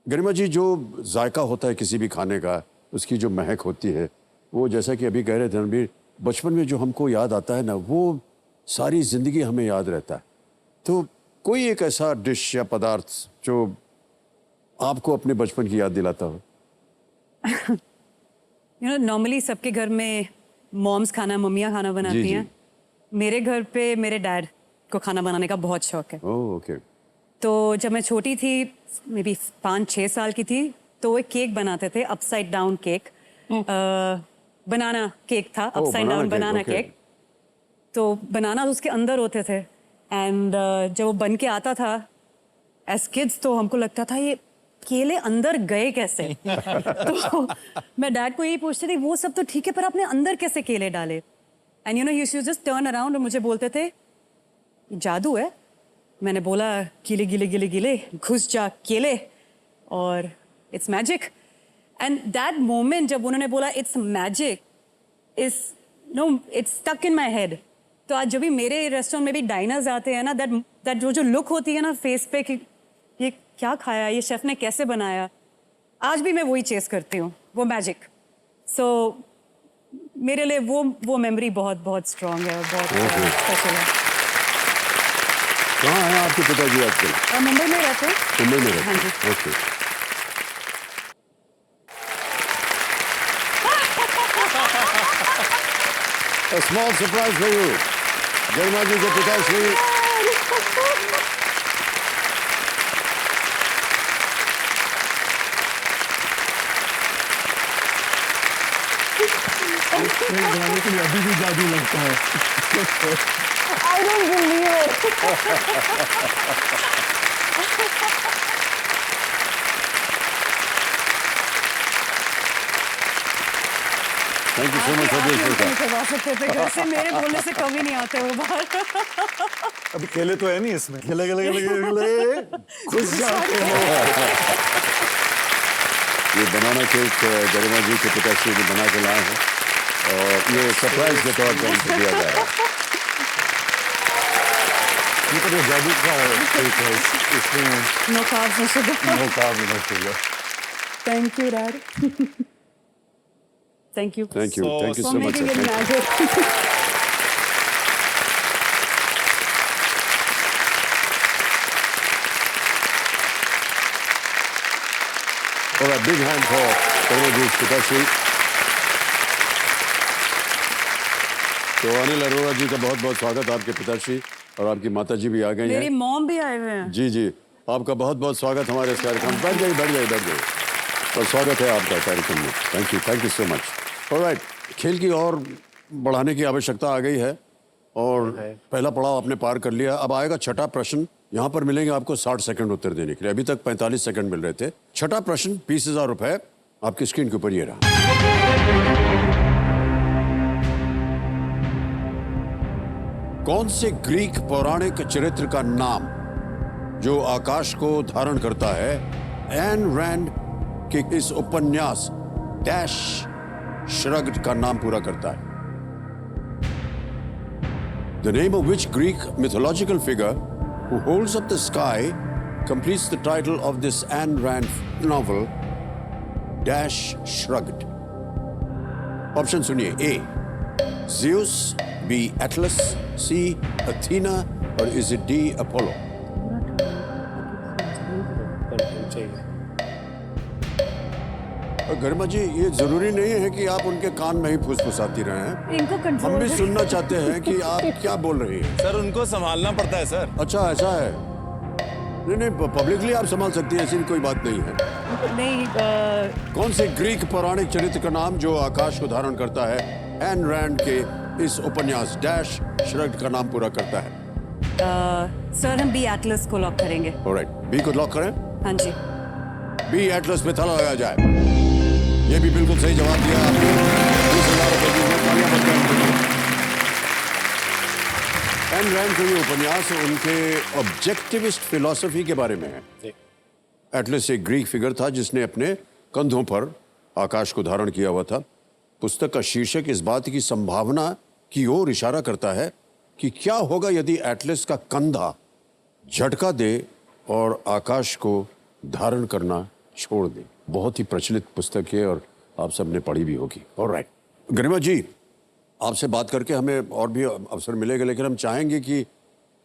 गरिमा जी, जो जायका होता है किसी भी खाने का, उसकी जो महक होती है, वो जैसा कि अभी कह रहे थे रणबीर, बचपन में जो हमको याद आता है ना, वो सारी जिंदगी हमें याद रहता है। तो कोई एक ऐसा डिश या पदार्थ जो आपको अपने बचपन की याद दिलाता हो? नॉर्मली सबके घर में मॉम्स खाना, मम्मियाँ खाना बनाती जी। हैं। मेरे घर पे मेरे डैड को खाना बनाने का बहुत शौक है। ओह, ओके। तो जब मैं छोटी थी, मे बी 5-6 साल की थी, तो वो एक केक बनाते थे, अपसाइड डाउन केक। बनाना केक था, अपसाइड डाउन बनाना केक। तो बनाना उसके अंदर होते थे एंड जब वो बन के आता था एज किड्स, तो हमको लगता था ये केले अंदर गए कैसे। तो मैं डैड को यही पूछती थी, वो सब तो ठीक है पर आपने अंदर कैसे केले डाले। And you just turn around और मुझे बोलते थे जादू है। मैंने बोला गिले गिले गिले गिले घुस जा केले, और it's magic. And that moment जब उन्होंने बोला it's magic, it's stuck in my head. तो आज जब भी मेरे रेस्टोरेंट में भी डाइनर्स आते हैं ना, दैट जो लुक होती है ना फेस पे कि ये क्या खाया, ये शेफ ने कैसे बनाया, आज भी मैं वही चेस करती हूँ, वो मैजिक। सो मेरे लिए वो मेमोरी बहुत बहुत स्ट्रांग है और बहुत स्पेशल है। कहाँ हैं आपके पिताजी आजकल? मुंबई में रहते हैं। मुंबई में रहते हाँ जी। हैं, okay. A small surprise for you. गरिमा जी के पिताश्री बनाने के लिए अभी भी जादू लगता है। I don't believe it. Thank you so much for this. करवा सकते थे, घर से मेरे बोलने से कभी नहीं आते वो बाहर। अब केले तो है नहीं इसमें। केले केले केले केले खुश जाते हो। ये बनाना केक गरिमा जी के पिताश्री ने बना के लाए हैं और ये सरप्राइज के तौर पर उनको दिया जा रहा है। ये तो जादू का केक है, इसमें No carbs, no sugar. No carb no sugar. Thank you, Dad. Thank you. Thank you For so much. making it magic. और a big hand for Garima ji के पिताश्री। तो अनिल अरोड़ा जी का बहुत बहुत स्वागत, आपके पिताश्री और आपकी माता जी भी आ गई मेरी हैं। मॉम भी आए हुए हैं। जी जी, आपका बहुत बहुत स्वागत हमारे इस कार्यक्रम में। बैठ जाइए और स्वागत है आपका कार्यक्रम में। Thank you so much. Alright, खेल की और बढ़ाने की आवश्यकता आ गई है और पहला पड़ाव आपने पार कर लिया। अब आएगा छठा प्रश्न। यहाँ पर मिलेंगे आपको 60 सेकंड उत्तर देने के लिए। अभी तक 45 सेकंड मिल रहे थे। छठा प्रश्न 20,000 रुपए आपकी स्क्रीन के ऊपर ये रहा। कौन से ग्रीक पौराणिक चरित्र का नाम जो आकाश को धारण करता है एन रैंड के इस उपन्यास डैश श्रग्ड का नाम पूरा करता है? The name of which Greek mythological figure who holds up the sky completes the title of this Ayn Rand novel Dash Shrugged. Option सुनिए। A. Zeus, B. Atlas, C. Athena, or is it D. Apollo? गरिमा जी, ये जरूरी नहीं है कि आप उनके कान में ही फुसफुसाती रहे हैं। इनको हम कंट्रोल भी सुनना चाहते हैं कि आप क्या बोल रही हैं। सर उनको संभालना पड़ता है सर। अच्छा, ऐसा है। नहीं, पब्लिकली आप संभाल सकती हैं, ऐसी कोई बात नहीं है। नहीं। कौन से ग्रीक पौराणिक चरित्र का नाम जो आकाश को धारण करता है एन रैंड के इस उपन्यास डैश श्रग्ड का नाम पूरा करता है? सर हम बी एटलस को लॉक करेंगे। ऑलराइट, बी को लॉक करें। हाँ जी। बी एटलस पे ताला लगाया जाए। ये भी बिल्कुल सही जवाब दिया आपने। 20,000 रुपए की तालियां बजती हैं। एन रैंड का ये उपन्यास उनके ऑब्जेक्टिविस्ट फिलॉसफी के बारे में है। एटलस एक ग्रीक फिगर था जिसने अपने कंधों पर आकाश को धारण किया हुआ था। पुस्तक का शीर्षक इस बात की संभावना की ओर इशारा करता है कि क्या होगा यदि एटलस का कंधा झटका दे और आकाश को धारण करना छोड़ दें। बहुत ही प्रचलित पुस्तक है और आप सबने पढ़ी भी होगी। ऑलराइट, गरिमा जी, आपसे बात करके हमें और भी अवसर मिलेगा, लेकिन हम चाहेंगे कि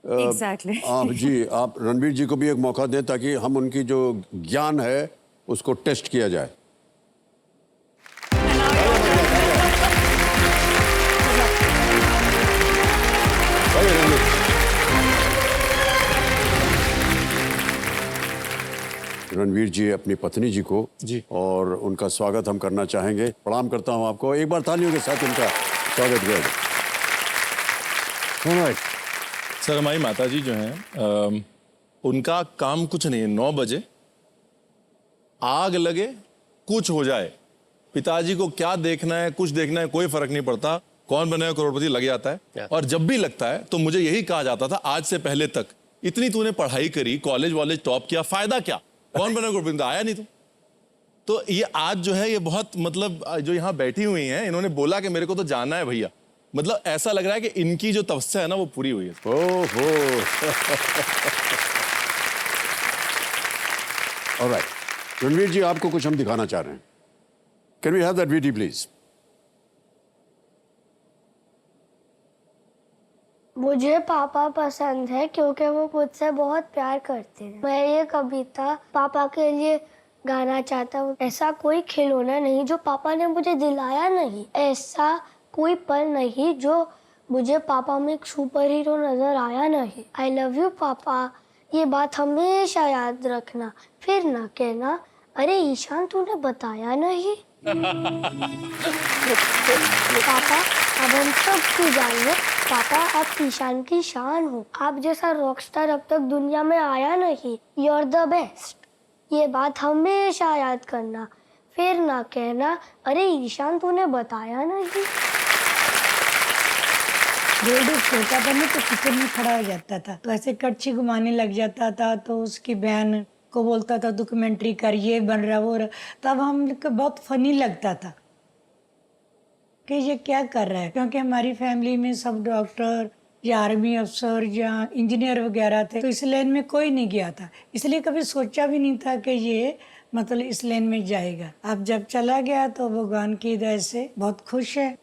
एग्जैक्टली आप रणवीर जी को भी एक मौका दें ताकि हम उनकी जो ज्ञान है उसको टेस्ट किया जाए। रणवीर जी अपनी पत्नी जी को जी और उनका स्वागत हम करना चाहेंगे। प्रणाम करता हूं आपको, एक बार तालियों के साथ उनका स्वागत करें। सर हमारी माता जी जो हैं उनका काम कुछ नहीं है। 9 बजे आग लगे कुछ हो जाए, पिताजी को क्या देखना है कुछ देखना है कोई फर्क नहीं पड़ता, कौन बनेगा करोड़पति लग जाता है। और जब भी लगता है तो मुझे यही कहा जाता था आज से पहले तक, इतनी तूने पढ़ाई करी, कॉलेज वॉलेज टॉप किया, फायदा क्या, कौन बनेगा करोड़पति, आया नहीं तो ये आज जो है ये बहुत मतलब जो यहाँ बैठी हुई हैं इन्होंने बोला कि मेरे को तो जाना है भैया, मतलब ऐसा लग रहा है कि इनकी जो तपस्या है ना वो पूरी हुई है। ओहो ऑलराइट, रणवीर जी आपको कुछ हम दिखाना चाह रहे हैं। Can we have that video please? मुझे पापा पसंद है क्योंकि वो मुझसे बहुत प्यार करते हैं। मैं ये कविता पापा के लिए गाना चाहता हूँ। ऐसा कोई खिलौना नहीं जो पापा ने मुझे दिलाया नहीं, ऐसा कोई पल नहीं जो मुझे पापा में एक सुपर हीरो नजर आया नहीं। आई लव यू पापा, ये बात हमेशा याद रखना, फिर ना कहना अरे ईशान तूने बताया नहीं। पापा अब हम सब कुछ जानिए, पापा आप ईशान की शान हो, आप जैसा रॉकस्टार अब तक दुनिया में आया नहीं। यू आर द बेस्ट, ये बात हमेशा याद करना, फिर ना कहना अरे ईशान तूने बताया नहीं। रेडियो छोटा था ना तो किचन में खड़ा हो जाता था, तो ऐसे कड़छी घुमाने लग जाता था, तो उसकी बहन को बोलता था डॉक्यूमेंट्री कर, ये बन रहा वो रहा। तब हम लोग को बहुत फनी लगता था कि ये क्या कर रहा है, क्योंकि हमारी फैमिली में सब डॉक्टर या आर्मी अफसर या इंजीनियर वगैरह थे, तो इस लाइन में कोई नहीं गया था, इसलिए कभी सोचा भी नहीं था कि ये मतलब इस लाइन में जाएगा। अब जब चला गया तो भगवान की दया से बहुत खुश है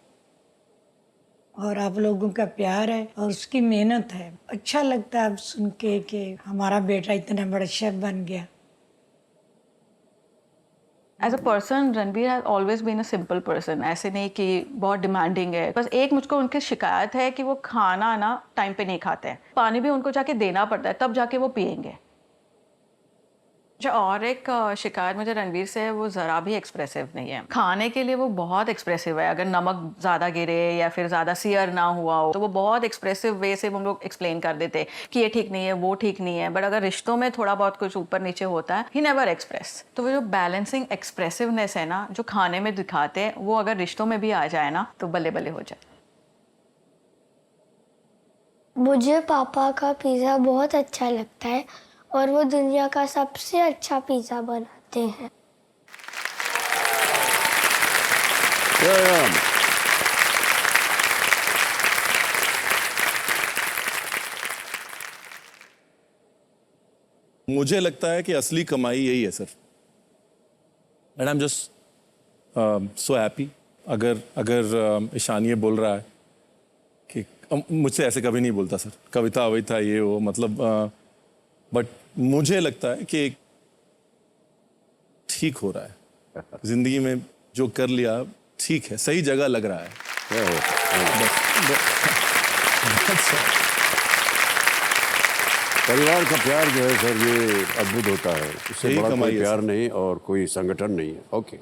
और आप लोगों का प्यार है और उसकी मेहनत है। अच्छा लगता है अब सुन के कि हमारा बेटा इतना बड़ा शेफ बन गया। As a person Ranbir has always been a simple person. ऐसे नहीं कि बहुत डिमांडिंग है, बस एक मुझको उनकी शिकायत है कि वो खाना ना टाइम पे नहीं खाते हैं, पानी भी उनको जाके देना पड़ता है तब जाके वो पियेंगे। जो और एक शिकायत मुझे रणबीर से है, वो ज़रा भी एक्सप्रेसिव नहीं है। खाने के लिए वो बहुत एक्सप्रेसिव है, अगर नमक ज़्यादा गिरे या फिर ज़्यादा सियर ना हुआ हो तो वो बहुत एक्सप्रेसिव वे से हम लोग एक्सप्लेन कर देते कि ये ठीक नहीं है वो ठीक नहीं है। बट अगर रिश्तों में थोड़ा बहुत कुछ ऊपर नीचे होता है, ही नेवर एक्सप्रेस। तो वो जो बैलेंसिंग एक्सप्रेसिवनेस है ना जो खाने में दिखाते हैं, वो अगर रिश्तों में भी आ जाए ना तो बल्ले बल्ले हो जाए। मुझे पापा का पिज़्ज़ा बहुत अच्छा लगता है और वो दुनिया का सबसे अच्छा पिज़्ज़ा बनाते हैं। मुझे लगता है कि असली कमाई यही है sir, and I am just so happy. अगर ईशान ये बोल रहा है कि मुझसे ऐसे कभी नहीं बोलता सर, कविता वविता ये वो मतलब बट मुझे लगता है कि ठीक हो रहा है जिंदगी में, जो कर लिया ठीक है, सही जगह लग रहा है। परिवार का प्यार जो है सर ये अद्भुत होता है, उससे यही बड़ा कमाई कोई है प्यार सर। नहीं और कोई संगठन नहीं है। ओके